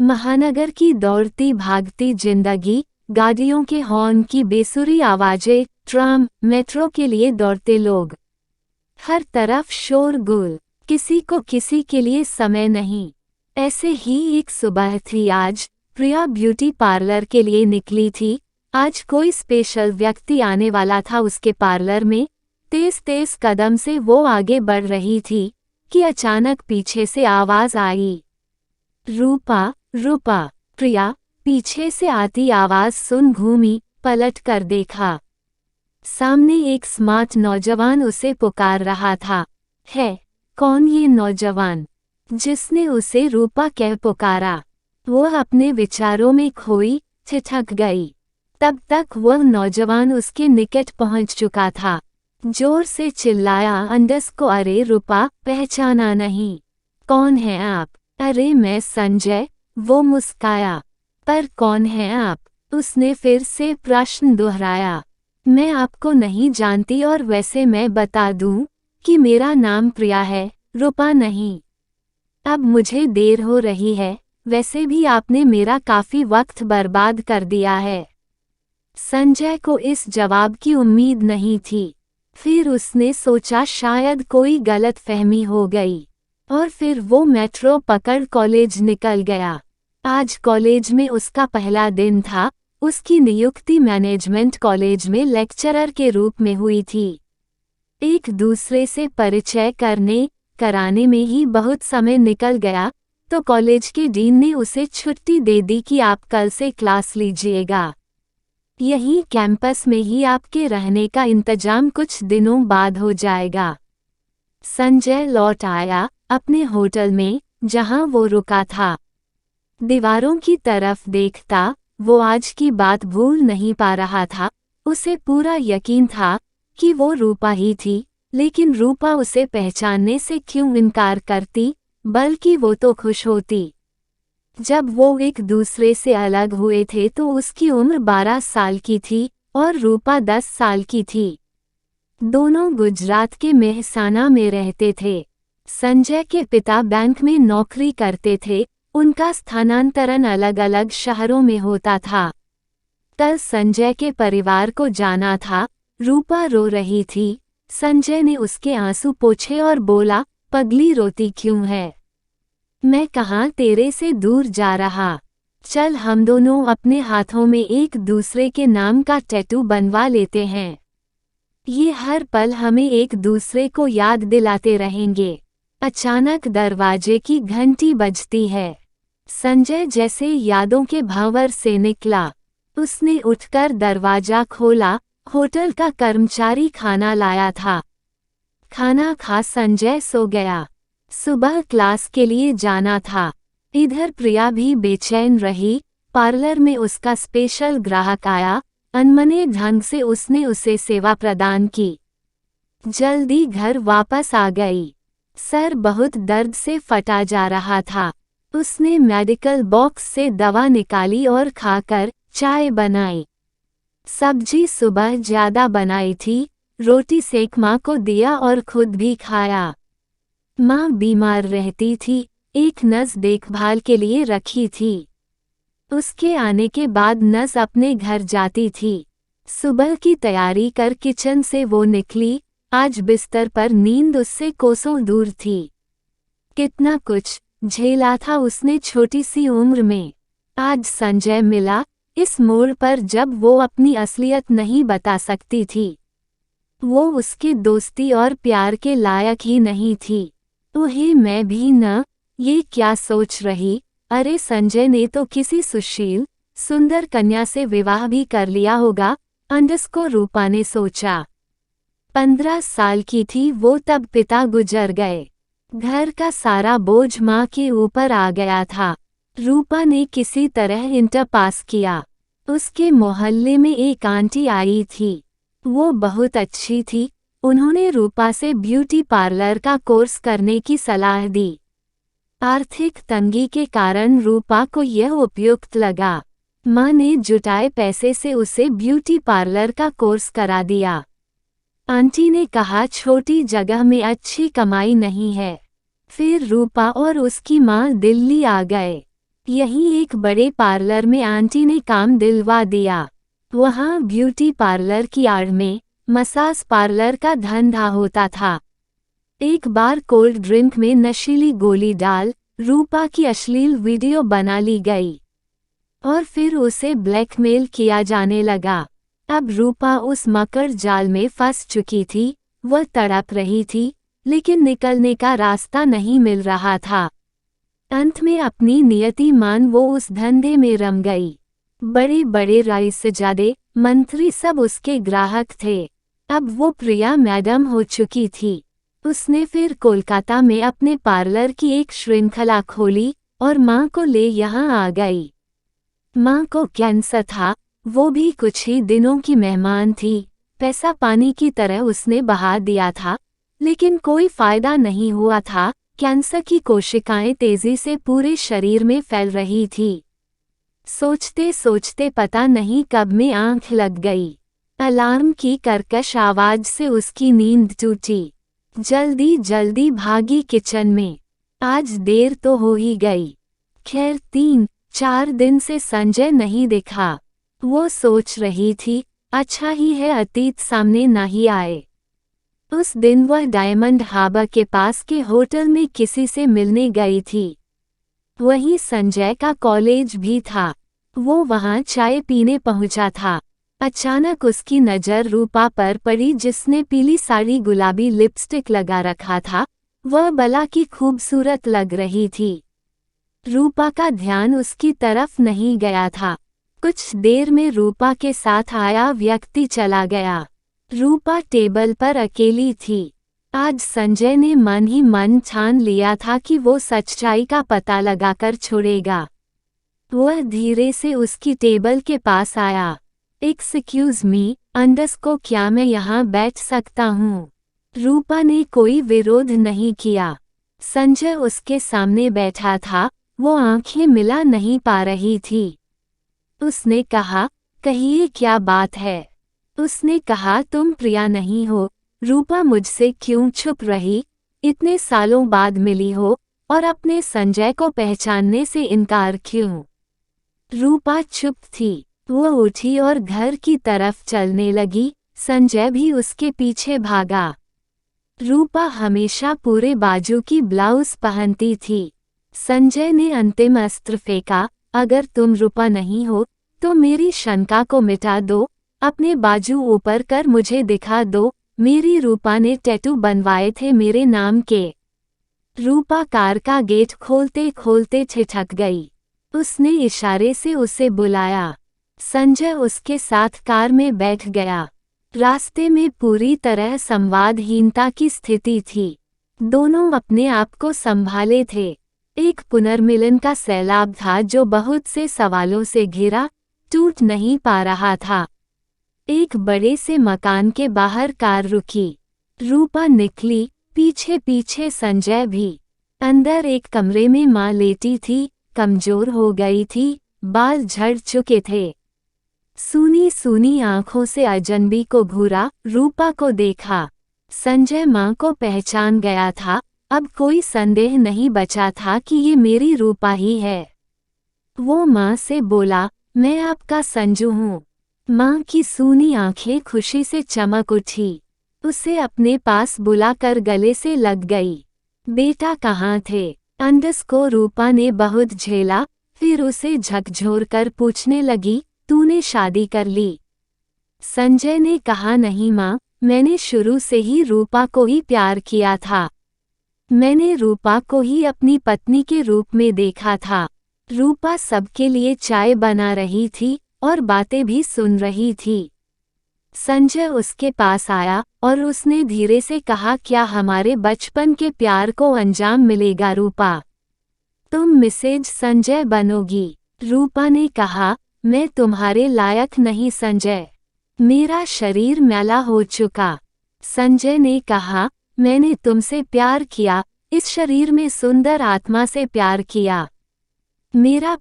महानगर की दौड़ती भागती जिंदगी, गाड़ियों के हॉर्न की बेसुरी आवाजें, ट्राम, मेट्रो के लिए दौड़ते लोग। हर तरफ शोरगुल, किसी को किसी के लिए समय नहीं। ऐसे ही एक सुबह थी आज। प्रिया ब्यूटी पार्लर के लिए निकली थी। आज कोई स्पेशल व्यक्ति आने वाला था उसके पार्लर में। तेज तेज कदम से वो आगे बढ़ रही थी कि अचानक पीछे से आवाज आई, रूपा, रूपा। प्रिया पीछे से आती आवाज सुन घूमी, पलट कर देखा। सामने एक स्मार्ट नौजवान उसे पुकार रहा था। है कौन ये नौजवान जिसने उसे रूपा कह पुकारा? वो अपने विचारों में खोई ठिठक गई। तब तक वह नौजवान उसके निकट पहुंच चुका था। जोर से चिल्लाया, अंडस को, अरे रूपा, पहचाना नहीं? कौन है आप? अरे मैं संजय। वो मुस्काया। पर कौन है आप? उसने फिर से प्रश्न दोहराया। मैं आपको नहीं जानती, और वैसे मैं बता दूं कि मेरा नाम प्रिया है, रूपा नहीं। अब मुझे देर हो रही है, वैसे भी आपने मेरा काफी वक्त बर्बाद कर दिया है। संजय को इस जवाब की उम्मीद नहीं थी। फिर उसने सोचा शायद कोई गलतफहमी हो गई, और फिर वो मेट्रो पकड़ कॉलेज निकल गया। आज कॉलेज में उसका पहला दिन था। उसकी नियुक्ति मैनेजमेंट कॉलेज में लेक्चरर के रूप में हुई थी। एक दूसरे से परिचय कराने में ही बहुत समय निकल गया, तो कॉलेज के डीन ने उसे छुट्टी दे दी कि आप कल से क्लास लीजिएगा। यहीं कैंपस में ही आपके रहने का इंतजाम कुछ दिनों बाद हो जाएगा। संजय लौट आया अपने होटल में, जहां वो रुका था। दीवारों की तरफ देखता वो आज की बात भूल नहीं पा रहा था। उसे पूरा यकीन था कि वो रूपा ही थी, लेकिन रूपा उसे पहचानने से क्यों इनकार करती, बल्कि वो तो खुश होती। जब वो एक दूसरे से अलग हुए थे तो उसकी उम्र 12 साल की थी और रूपा 10 साल की थी। दोनों गुजरात के मेहसाना में रहते थे। संजय के पिता बैंक में नौकरी करते थे। उनका स्थानांतरण अलग अलग शहरों में होता था। कल संजय के परिवार को जाना था। रूपा रो रही थी। संजय ने उसके आंसू पोंछे और बोला, पगली, रोती क्यों है? मैं कहाँ तेरे से दूर जा रहा। चल हम दोनों अपने हाथों में एक दूसरे के नाम का टैटू बनवा लेते हैं। ये हर पल हमें एक दूसरे को याद दिलाते रहेंगे। अचानक दरवाजे की घंटी बजती है। संजय जैसे यादों के भंवर से निकला। उसने उठकर दरवाजा खोला। होटल का कर्मचारी खाना लाया था। खाना खा संजय सो गया। सुबह क्लास के लिए जाना था। इधर प्रिया भी बेचैन रही। पार्लर में उसका स्पेशल ग्राहक आया। अनमने ढंग से उसने उसे सेवा प्रदान की। जल्दी घर वापस आ गई। सर बहुत दर्द से फटा जा रहा था। उसने मेडिकल बॉक्स से दवा निकाली और खाकर चाय बनाई। सब्जी सुबह ज्यादा बनाई थी। रोटी सेक माँ को दिया और खुद भी खाया। माँ बीमार रहती थी, एक नर्स देखभाल के लिए रखी थी। उसके आने के बाद नर्स अपने घर जाती थी। सुबह की तैयारी कर किचन से वो निकली। आज बिस्तर पर नींद उससे कोसों दूर थी। कितना कुछ झेला था उसने छोटी सी उम्र में। आज संजय मिला इस मोड़ पर जब वो अपनी असलियत नहीं बता सकती थी। वो उसके दोस्ती और प्यार के लायक ही नहीं थी। ओहे मैं भी न, ये क्या सोच रही? अरे संजय ने तो किसी सुशील सुंदर कन्या से विवाह भी कर लिया होगा, अंडस को रूपा ने सोचा। 15 साल की थी वो तब पिता गुजर गए। घर का सारा बोझ माँ के ऊपर आ गया था। रूपा ने किसी तरह इंटर पास किया। उसके मोहल्ले में एक आंटी आई थी। वो बहुत अच्छी थी। उन्होंने रूपा से ब्यूटी पार्लर का कोर्स करने की सलाह दी। आर्थिक तंगी के कारण रूपा को यह उपयुक्त लगा। माँ ने जुटाए पैसे से उसे ब्यूटी पार्लर का कोर्स करा दिया। आंटी ने कहा छोटी जगह में अच्छी कमाई नहीं है। फिर रूपा और उसकी माँ दिल्ली आ गए। यहीं एक बड़े पार्लर में आंटी ने काम दिलवा दिया। वहाँ ब्यूटी पार्लर की आड़ में मसाज पार्लर का धंधा होता था। एक बार कोल्ड ड्रिंक में नशीली गोली डाल रूपा की अश्लील वीडियो बना ली गई और फिर उसे ब्लैकमेल किया जाने लगा। अब रूपा उस मकर जाल में फंस चुकी थी। वह तड़प रही थी, लेकिन निकलने का रास्ता नहीं मिल रहा था। अंत में अपनी नियति मान वो उस धंधे में रम गई। बड़े बड़े रईसजादे मंत्री सब उसके ग्राहक थे। अब वो प्रिया मैडम हो चुकी थी। उसने फिर कोलकाता में अपने पार्लर की एक श्रृंखला खोली और माँ को ले यहाँ आ गई। माँ को कैंसर था, वो भी कुछ ही दिनों की मेहमान थी। पैसा पानी की तरह उसने बहा दिया था, लेकिन कोई फायदा नहीं हुआ था। कैंसर की कोशिकाएं तेजी से पूरे शरीर में फैल रही थी। सोचते सोचते पता नहीं कब में आंख लग गई। अलार्म की कर्कश आवाज से उसकी नींद टूटी। जल्दी जल्दी भागी किचन में। आज देर तो हो ही गई। खैर 3-4 दिन से संजय नहीं दिखा। वो सोच रही थी, अच्छा ही है अतीत सामने ना ही आए। उस दिन वह डायमंड हार्बर के पास के होटल में किसी से मिलने गई थी। वहीं संजय का कॉलेज भी था। वो वहां चाय पीने पहुंचा था। अचानक उसकी नज़र रूपा पर पड़ी, जिसने पीली साड़ी गुलाबी लिपस्टिक लगा रखा था। वह बला की खूबसूरत लग रही थी। रूपा का ध्यान उसकी तरफ नहीं गया था। कुछ देर में रूपा के साथ आया व्यक्ति चला गया। रूपा टेबल पर अकेली थी। आज संजय ने मन ही मन ठान लिया था कि वो सच्चाई का पता लगाकर छोड़ेगा। वह धीरे से उसकी टेबल के पास आया। एक्सक्यूज मी, अंडरस्को, क्या मैं यहाँ बैठ सकता हूँ? रूपा ने कोई विरोध नहीं किया। संजय उसके सामने बैठा था। वो आंखें मिला नहीं पा रही थी। उसने कहा, कहिए क्या बात है? उसने कहा, तुम प्रिया नहीं हो। रूपा मुझसे क्यों छुप रही? इतने सालों बाद मिली हो और अपने संजय को पहचानने से इनकार क्यों? रूपा चुप थी। वो उठी और घर की तरफ चलने लगी। संजय भी उसके पीछे भागा। रूपा हमेशा पूरे बाजू की ब्लाउज पहनती थी। संजय ने अंतिम अस्त्र फेंका, अगर तुम रूपा नहीं हो तो मेरी शंका को मिटा दो। अपने बाजू ऊपर कर मुझे दिखा दो। मेरी रूपा ने टैटू बनवाए थे मेरे नाम के। रूपा कार का गेट खोलते खोलते ठिठक गई। उसने इशारे से उसे बुलाया। संजय उसके साथ कार में बैठ गया। रास्ते में पूरी तरह संवादहीनता की स्थिति थी। दोनों अपने आप को संभाले थे। एक पुनर्मिलन का सैलाब था जो बहुत से सवालों से घिरा, टूट नहीं पा रहा था। एक बड़े से मकान के बाहर कार रुकी। रूपा निकली, पीछे पीछे संजय भी। अंदर एक कमरे में माँ लेटी थी, कमजोर हो गई थी, बाल झड़ चुके थे। सूनी सूनी आंखों से अजनबी को घूरा, रूपा को देखा। संजय माँ को पहचान गया था। अब कोई संदेह नहीं बचा था कि ये मेरी रूपा ही है। वो माँ से बोला, मैं आपका संजू हूँ। माँ की सूनी आंखें खुशी से चमक उठी। उसे अपने पास बुलाकर गले से लग गई। बेटा कहाँ थे? अंडरस्को रूपा ने बहुत झेला, फिर उसे झकझोर कर पूछने लगी, तूने शादी कर ली? संजय ने कहा, नहीं माँ, मैंने शुरू से ही रूपा को ही प्यार किया था। मैंने रूपा को ही अपनी पत्नी के रूप में देखा था। रूपा सबके लिए चाय बना रही थी और बातें भी सुन रही थी। संजय उसके पास आया और उसने धीरे से कहा, क्या हमारे बचपन के प्यार को अंजाम मिलेगा रूपा? तुम मिसेज संजय बनोगी? रूपा ने कहा, मैं तुम्हारे लायक नहीं संजय। मेरा शरीर मैला हो चुका। संजय ने कहा, मैंने तुमसे प्यार किया, इस शरीर में सुंदर आत्मा से प्यार किया। मेरा